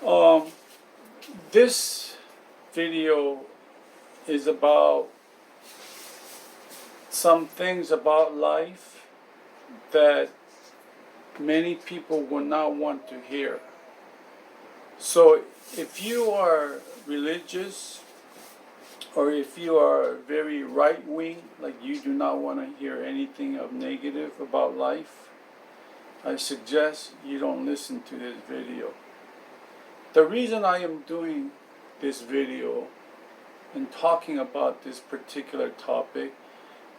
Um, this video is about some things about life that many people will not want to hear. So if you are religious or if you are very right wing, like you do not want to hear anything of negative about life, I suggest you don't listen to this video. The reason I am doing this video and talking about this particular topic,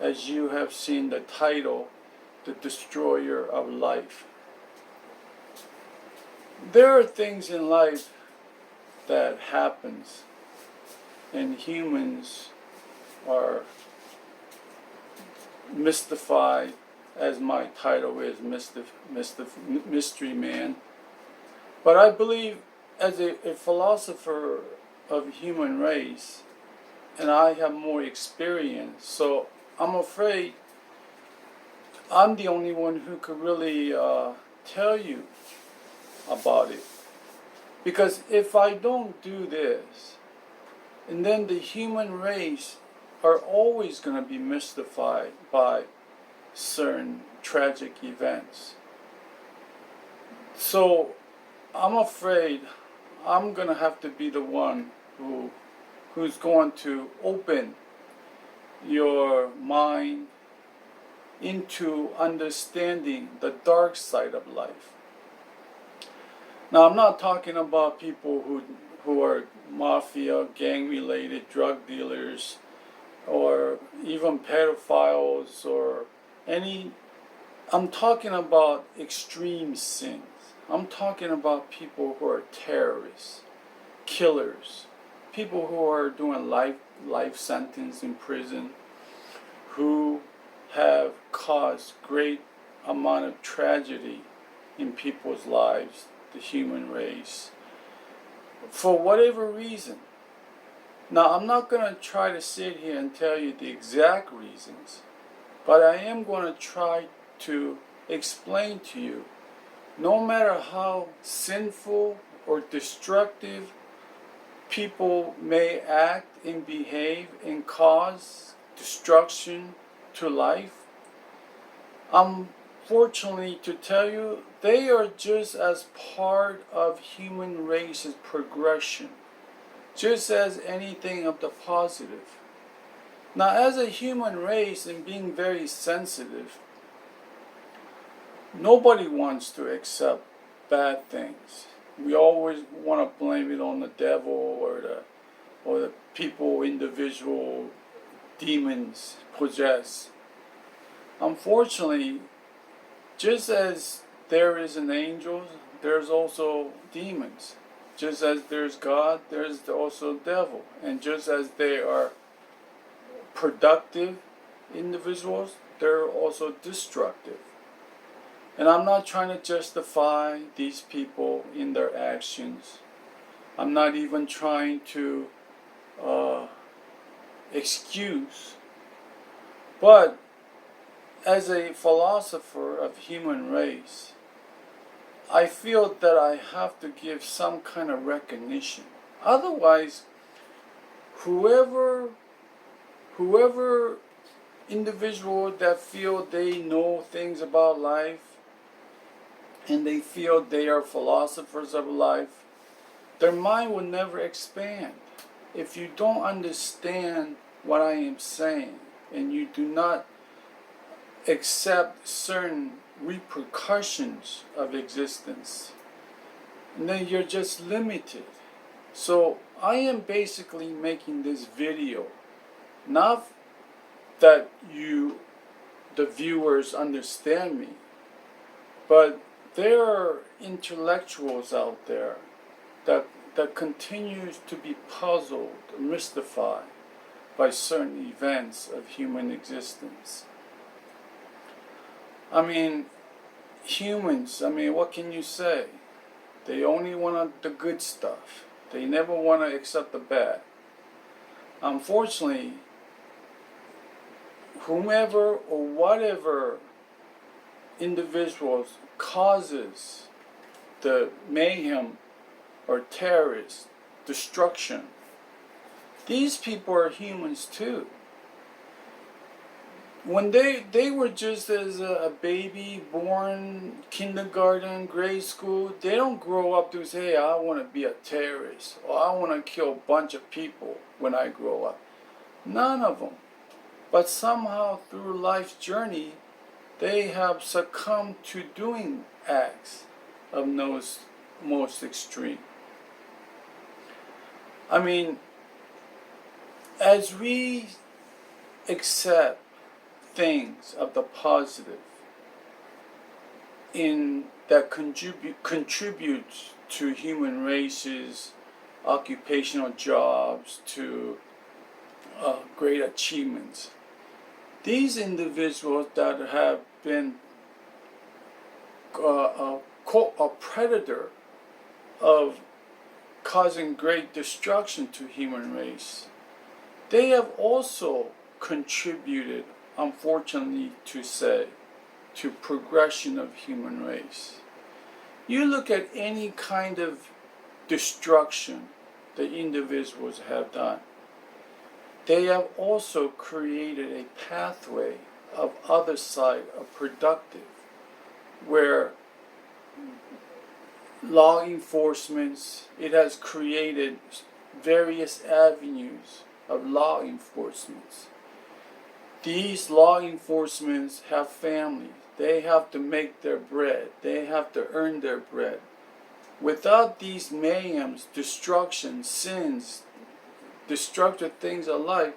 as you have seen the title, The Destroyer of Life. There are things in life that happens and humans are mystified, as my title is, Mystery Man. But I believe as a philosopher of human race, and I have more experience, so I'm afraid I'm the only one who could really tell you about it. Because if I don't do this, and then the human race are always going to be mystified by certain tragic events. So I'm afraid I'm going to have to be the one who's going to open your mind into understanding the dark side of life. Now, I'm not talking about people who are mafia, gang-related drug dealers, or even pedophiles, or any. I'm talking about extreme sins. I'm talking about people who are terrorists, killers, people who are doing life sentence in prison, who have caused great amount of tragedy in people's lives, the human race, for whatever reason. Now, I'm not going to try to sit here and tell you the exact reasons, but I am going to try to explain to you, no matter how sinful or destructive people may act and behave and cause destruction to life, unfortunately to tell you, they are just as part of human race's progression, just as anything of the positive. Now, as a human race and being very sensitive, nobody wants to accept bad things. We always want to blame it on the devil or the people, individual demons possess. Unfortunately, just as there is an angel, there's also demons. Just as there's God, there's also devil. And just as they are productive individuals, they're also destructive. And I'm not trying to justify these people in their actions. I'm not even trying to excuse. But as a philosopher of human race, I feel that I have to give some kind of recognition. Otherwise, whoever individual that feel they know things about life and they feel they are philosophers of life, their mind will never expand. If you don't understand what I am saying and you do not accept certain repercussions of existence, and then you're just limited. So I am basically making this video not that the viewers understand me, but there are intellectuals out there that continues to be puzzled, mystified by certain events of human existence. I mean, humans, what can you say? They only want the good stuff. They never want to accept the bad. Unfortunately, whomever or whatever individuals causes the mayhem or terrorists, destruction. These people are humans too. When they were just as a baby, born, kindergarten, grade school, they don't grow up to say, hey, I want to be a terrorist, or I want to kill a bunch of people when I grow up. None of them. But somehow through life's journey, they have succumbed to doing acts of most extreme. I mean, as we accept things of the positive in that contributes to human races, occupational jobs, to great achievements, these individuals that have been a predator of causing great destruction to human race, they have also contributed, unfortunately to say, to progression of human race. You look at any kind of destruction the individuals have done, they have also created a pathway of other side of productive, where law enforcement, it has created various avenues of law enforcement. These law enforcements have families. They have to make their bread. They have to earn their bread. Without these mayhems, destruction, sins, destructive things of life,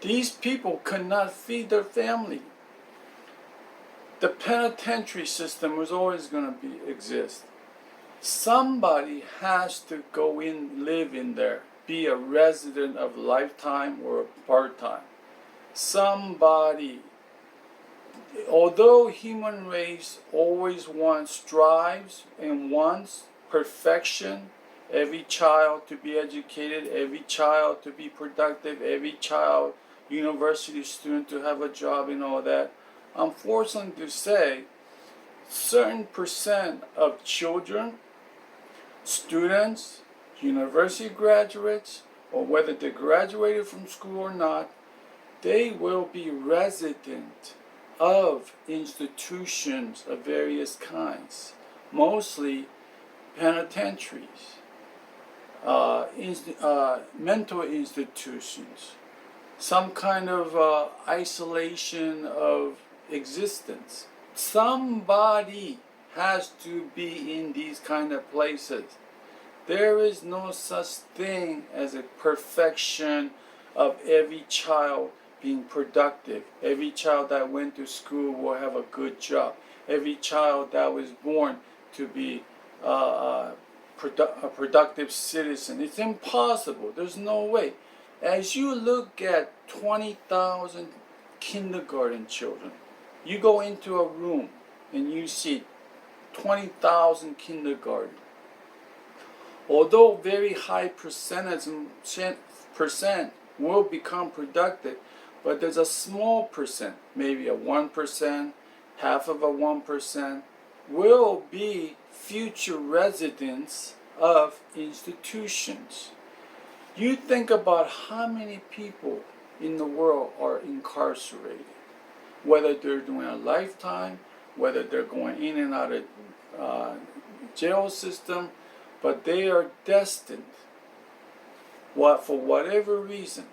these people cannot feed their family. The penitentiary system is always going to exist. Somebody has to go in, live in there, be a resident of lifetime or part-time. Somebody. Although human race always strives and wants perfection, every child to be educated, every child to be productive, every child, university student to have a job and all that, unfortunately to say, certain percent of children, students, university graduates, or whether they graduated from school or not, they will be resident of institutions of various kinds, mostly penitentiaries, mental institutions, some kind of isolation of existence. Somebody has to be in these kind of places. There is no such thing as a perfection of every child being productive. Every child that went to school will have a good job. Every child that was born to be a productive citizen. It's impossible. There's no way. As you look at 20,000 kindergarten children, you go into a room and you see 20,000 kindergarten. Although very high percent will become productive, but there's a small percent, maybe a 1%, half of a 1%, will be future residents of institutions. You think about how many people in the world are incarcerated, whether they're doing a lifetime, whether they're going in and out of jail system, but they are destined, for whatever reason,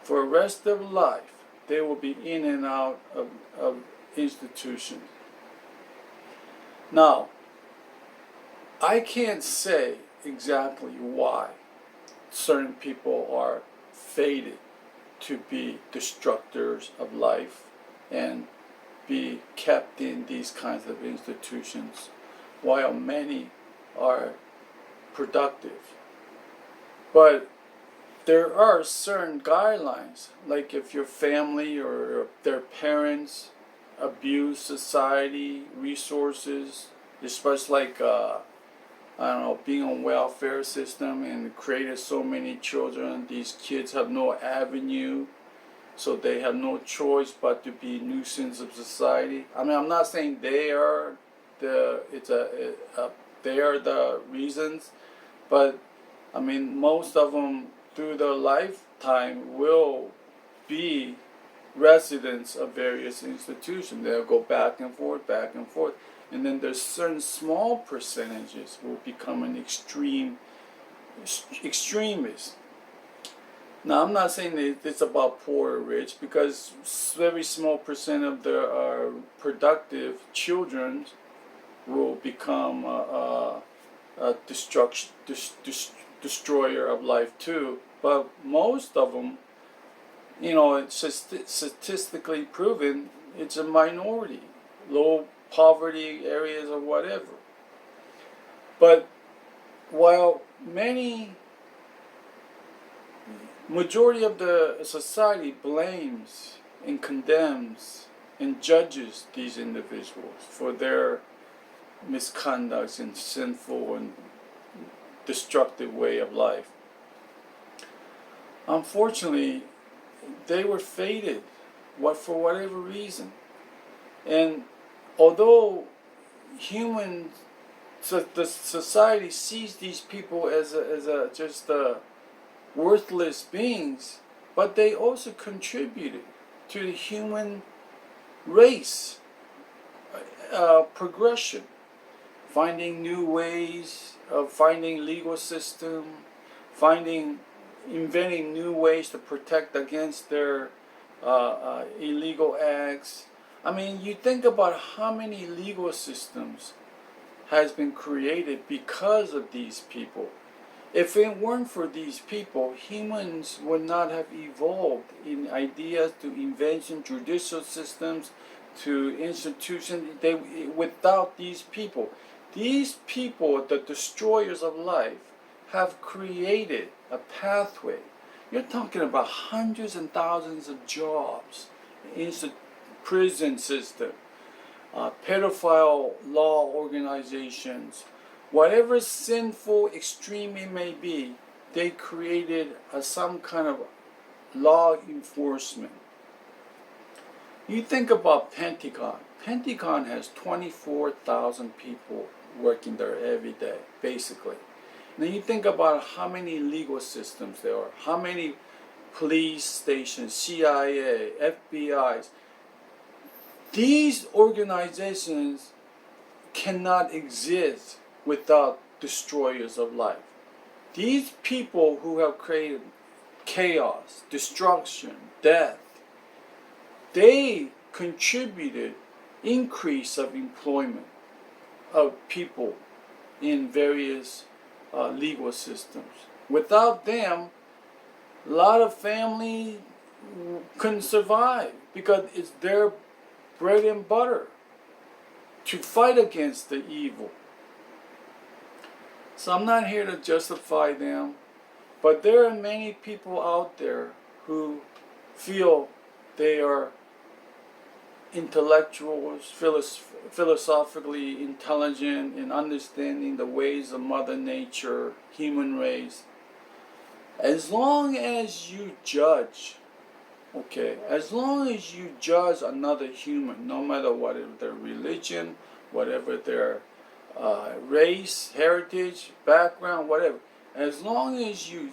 for the rest of life, they will be in and out of institutions. Now, I can't say exactly why certain people are fated to be destructors of life and be kept in these kinds of institutions, while many are productive. But there are certain guidelines, like if your family or their parents abuse society resources, especially like being on welfare system and created so many children. These kids have no avenue, so they have no choice but to be nuisance of society. I mean, I'm not saying they are it's a they are the reasons, but I mean, most of them through their lifetime will be residents of various institutions. They'll go back and forth, and then there's certain small percentages will become an extremist. Now, I'm not saying that it's about poor or rich, because very small percent of the productive children will become a destroyer of life too. But most of them, it's just statistically proven, it's a minority, low poverty areas or whatever. But while majority of the society blames and condemns and judges these individuals for their misconducts and sinful and destructive way of life, unfortunately, they were fated, for whatever reason. And although the society sees these people as just worthless beings, but they also contributed to the human race progression, finding new ways of finding legal system, inventing new ways to protect against their illegal acts. I mean, you think about how many legal systems has been created because of these people. If it weren't for these people, humans would not have evolved in ideas to invention, judicial systems, to institutions. Without these people, the destroyers of life, have created a pathway. You're talking about hundreds and thousands of jobs, prison system, pedophile law organizations, whatever sinful extreme it may be, they created some kind of law enforcement. You think about Pentagon. Pentagon has 24,000 people working there every day, basically. Now you think about how many legal systems there are, how many police stations, CIA, FBI's. These organizations cannot exist without destroyers of life. These people who have created chaos, destruction, death, they contributed increase of employment of people in various legal systems. Without them, a lot of families couldn't survive, because it's their bread and butter to fight against the evil. So I'm not here to justify them, but there are many people out there who feel they are intellectuals, philosophically intelligent in understanding the ways of Mother Nature, human race. As long as you judge, as long as you judge another human, no matter whatever their religion, whatever their race, heritage, background, whatever, as long as you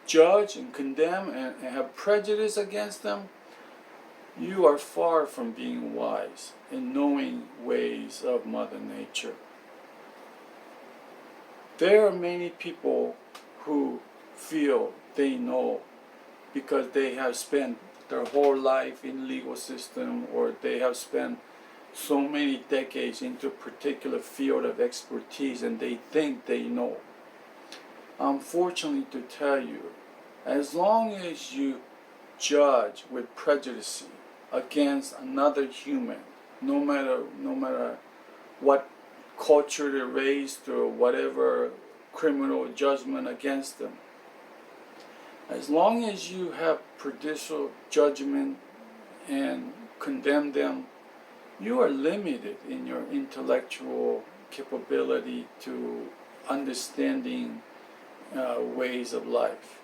judge and condemn and have prejudice against them, you are far from being wise in knowing ways of Mother Nature. There are many people who feel they know because they have spent their whole life in legal system, or they have spent so many decades into a particular field of expertise, and they think they know. Unfortunately, to tell you, as long as you judge with prejudice against another human, no matter what culture they're raised or whatever criminal judgment against them, as long as you have prejudicial judgment and condemn them, you are limited in your intellectual capability to understanding ways of life.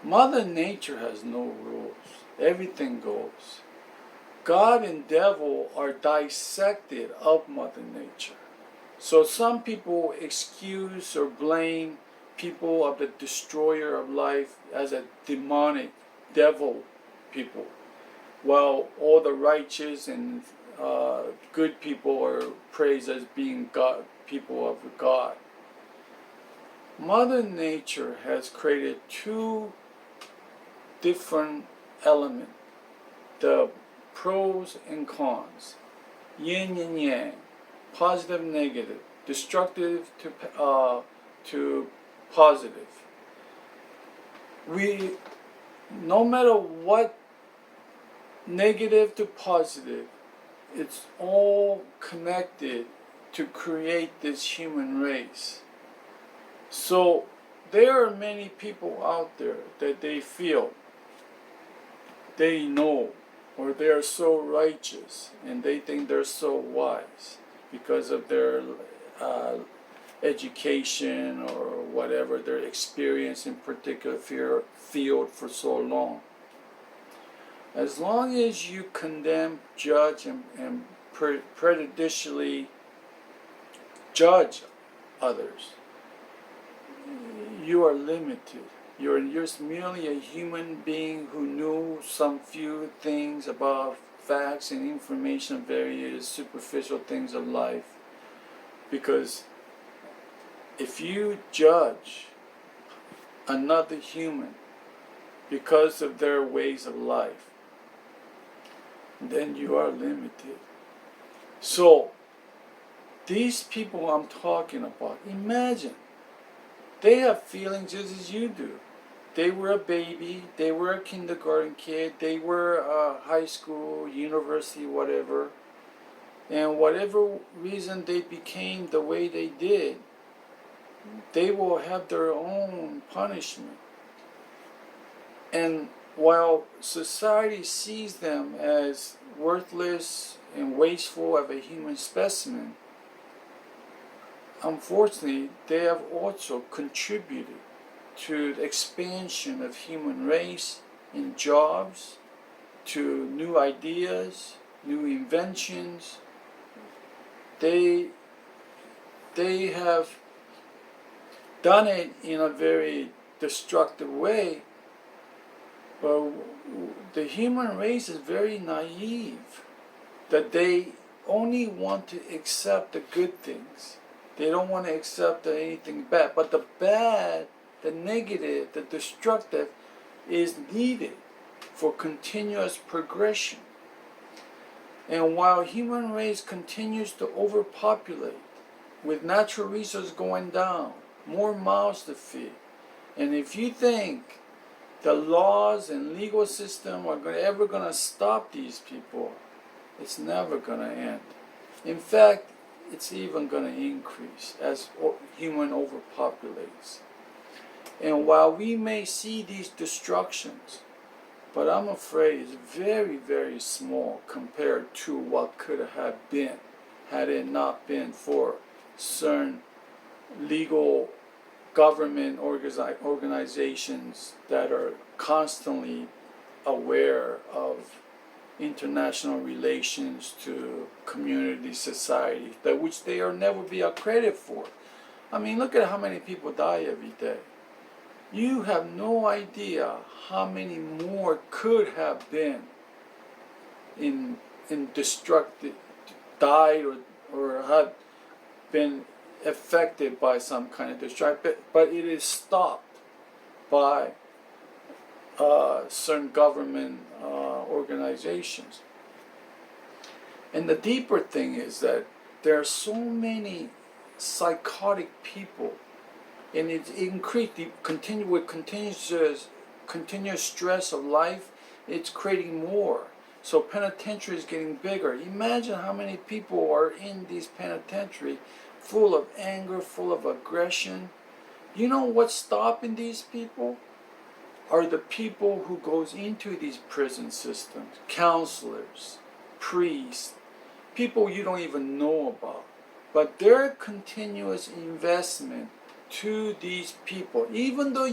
Mother Nature has no rules. Everything goes. God and devil are dissected of Mother Nature. So some people excuse or blame people of the destroyer of life as a demonic devil people, while all the righteous and good people are praised as being God, people of God. Mother Nature has created two different elements, the pros and cons, yin and yang, positive, negative, destructive to positive. We, no matter what, negative to positive, it's all connected to create this human race. So there are many people out there that they feel they know, or they are so righteous and they think they're so wise because of their education or whatever, their experience in particular field for so long. As long as you condemn, judge, and prejudicially judge others, you are limited. You're just merely a human being who knew some few things about facts and information, various superficial things of life. Because if you judge another human because of their ways of life, then you are limited. So, these people I'm talking about, imagine, they have feelings just as you do. They were a baby, they were a kindergarten kid, they were a high school, university, whatever. And whatever reason they became the way they did, they will have their own punishment. And while society sees them as worthless and wasteful of a human specimen, unfortunately, they have also contributed to the expansion of human race in jobs, to new ideas, new inventions. They have done it in a very destructive way, but the human race is very naive, that they only want to accept the good things. They don't want to accept anything bad. But the bad, the negative, the destructive is needed for continuous progression. And while human race continues to overpopulate, with natural resources going down, more mouths to feed, and if you think the laws and legal system are ever going to stop these people, it's never going to end. In fact, it's even going to increase as human overpopulates. And while we may see these destructions, but I'm afraid it's very, very small compared to what could have been had it not been for certain legal government organizations that are constantly aware of international relations to community society, that which they are never be accredited for. I mean, look at how many people die every day. You have no idea how many more could have been in destructed, died or had been affected by some kind of destruction, but it is stopped by certain government organizations. And the deeper thing is that there are so many psychotic people, and it's increased with continuous stress of life. It's creating more. So penitentiary is getting bigger. Imagine how many people are in these penitentiary, full of anger, full of aggression. You know what's stopping these people? Are the people who goes into these prison systems, counselors, priests, people you don't even know about. But their continuous investment to these people, even though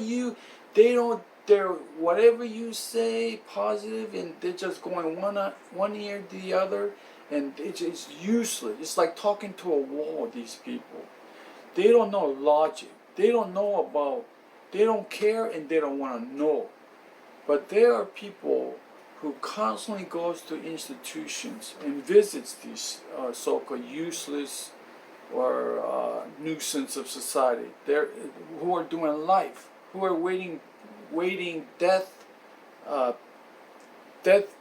they're whatever you say positive, and they're just going one ear to the other, and it's useless. It's like talking to a wall, these people. They don't know logic. They don't know about, they don't care and they don't want to know. But there are people who constantly goes to institutions and visits these so-called useless or nuisance of society. They're, who are doing life, who are waiting death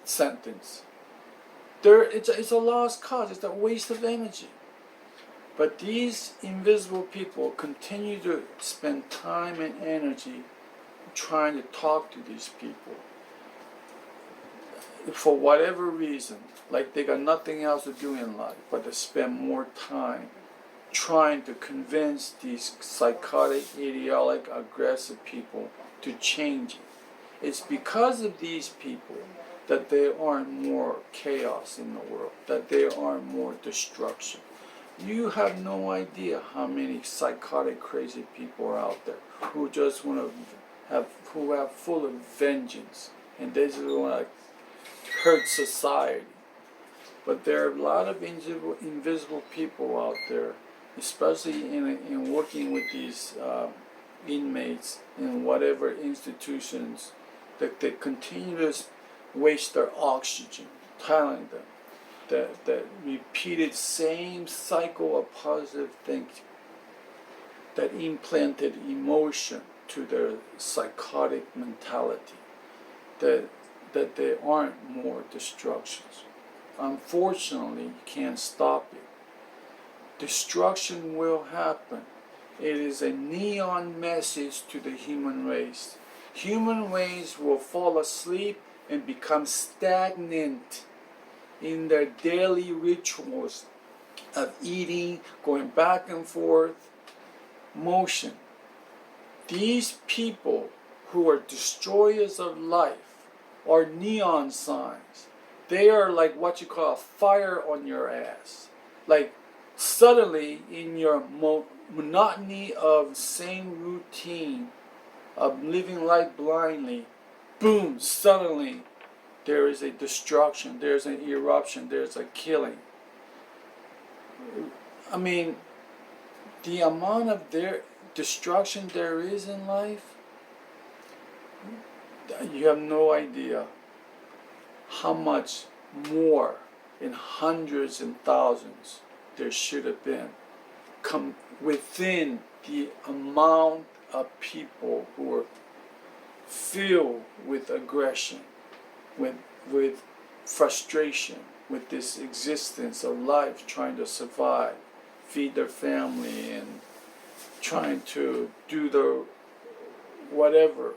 sentence. It's a lost cause. It's a waste of energy. But these invisible people continue to spend time and energy trying to talk to these people for whatever reason, like they got nothing else to do in life but to spend more time trying to convince these psychotic, idiotic, aggressive people to change it. It's because of these people that there aren't more chaos in the world, that there aren't more destruction. You have no idea how many psychotic, crazy people are out there who just want to who are full of vengeance, and they just want to hurt society. But there are a lot of invisible people out there, especially in working with these inmates in whatever institutions, that they continue to waste their oxygen, telling them that repeated same cycle of positive thinking that implanted emotion to their psychotic mentality, that there aren't more destructions. Unfortunately, you can't stop it. Destruction will happen. It is a neon message to the human race. Human race will fall asleep and become stagnant in their daily rituals of eating, going back and forth, motion. These people who are destroyers of life are neon signs. They are like what you call a fire on your ass. Like suddenly in your monotony of same routine of living life blindly, boom, suddenly there is a destruction, there's an eruption, there's a killing. I mean, the amount of their destruction there is in life, you have no idea how much more, in hundreds and thousands, there should have been come within the amount of people who are filled with aggression, with frustration, with this existence of life, trying to survive, feed their family, and trying to do the whatever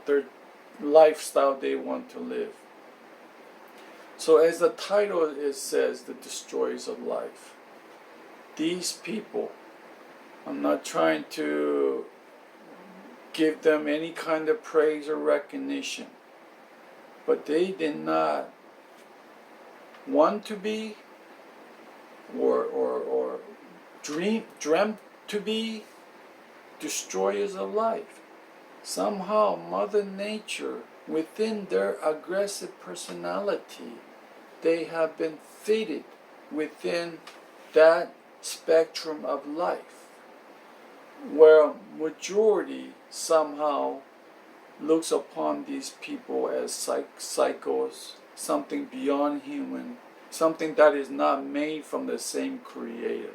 their lifestyle they want to live. So as the title says, the destroyers of life. These people, I'm not trying to give them any kind of praise or recognition, but they did not want to be or dreamt to be destroyers of life. Somehow Mother Nature, within their aggressive personality, they have been fitted within that spectrum of life, where majority somehow looks upon these people as psychos, something beyond human, something that is not made from the same creator.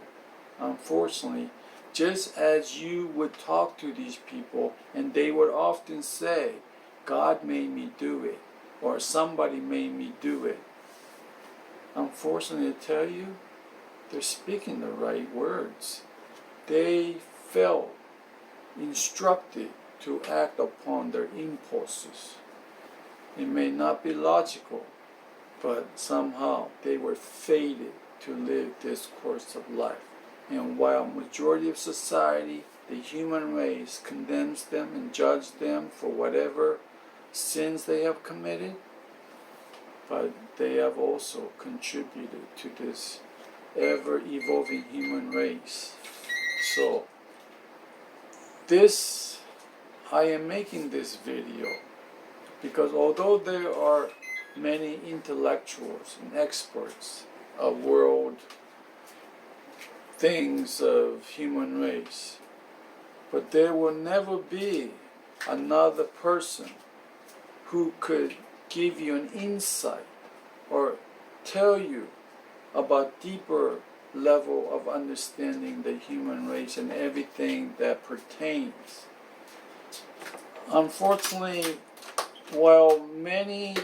Unfortunately, just as you would talk to these people and they would often say, God made me do it, or somebody made me do it. Unfortunately, to tell you, they're speaking the right words. They felt instructed to act upon their impulses. It may not be logical, but somehow they were fated to live this course of life. And while majority of society, the human race, condemns them and judges them for whatever sins they have committed, but they have also contributed to this ever-evolving human race. So, I am making this video because although there are many intellectuals and experts world things of human race. But there will never be another person who could give you an insight or tell you about deeper level of understanding the human race and everything that pertains. Unfortunately, while many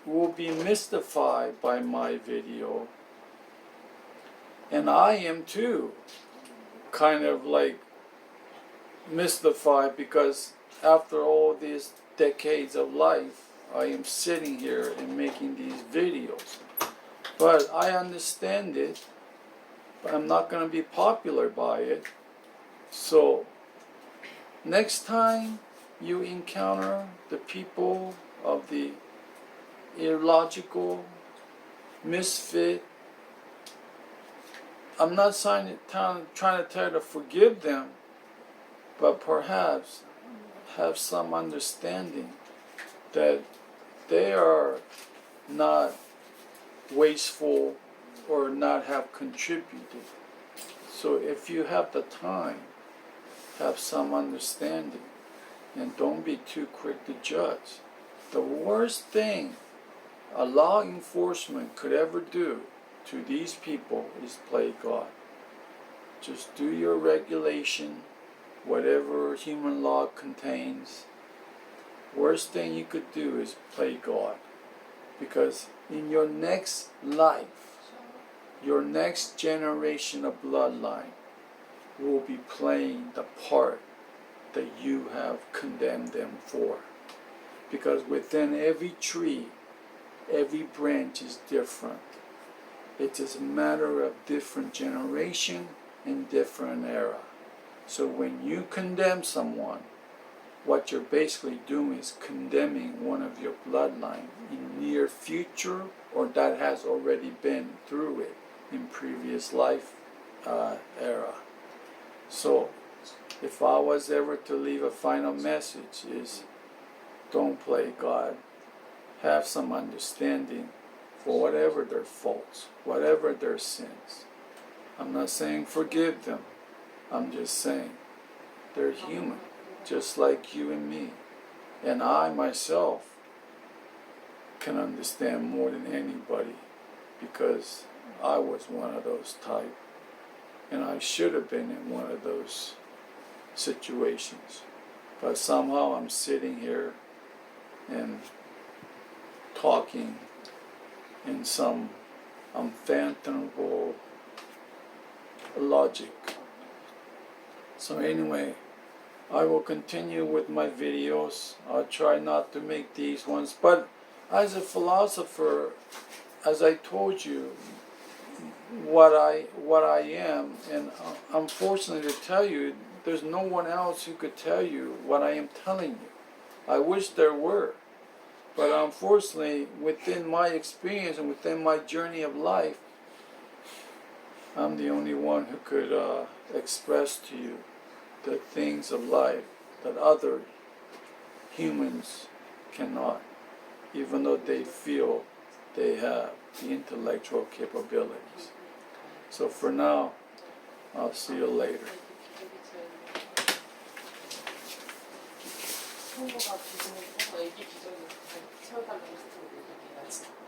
will be mystified by my video, and I am too, kind of like mystified, because after all these decades of life, I am sitting here and making these videos. But I understand it, but I'm not going to be popular by it. So next time you encounter the people of the illogical, misfit, I'm not trying to tell you to forgive them, but perhaps have some understanding that they are not wasteful or not have contributed. So if you have the time, have some understanding and don't be too quick to judge. The worst thing a law enforcement could ever do to these people is play God. Just do your regulation, whatever human law contains. Worst thing you could do is play God. Because in your next life, your next generation of bloodline will be playing the part that you have condemned them for. Because within every tree, every branch is different. It is a matter of different generation and different era. So when you condemn someone, what you're basically doing is condemning one of your bloodline in near future, or that has already been through it in previous life era. So if I was ever to leave a final message is, don't play God. Have some understanding for whatever their faults, whatever their sins. I'm not saying forgive them. I'm just saying they're human, just like you and me. And I myself can understand more than anybody because I was one of those type. And I should have been in one of those situations. But somehow I'm sitting here and talking in some unfathomable logic. So anyway, I will continue with my videos. I'll try not to make these ones, but as a philosopher, as I told you, what I am, and unfortunately to tell you, there's no one else who could tell you what I am telling you. I wish there were, but unfortunately, within my experience and within my journey of life, I'm the only one who could express to you the things of life that other humans cannot, even though they feel they have the intellectual capabilities. So for now, I'll see you later. 선거가 기준으로 애기 기준으로 세워달라고 했을 때 얘기가 있어.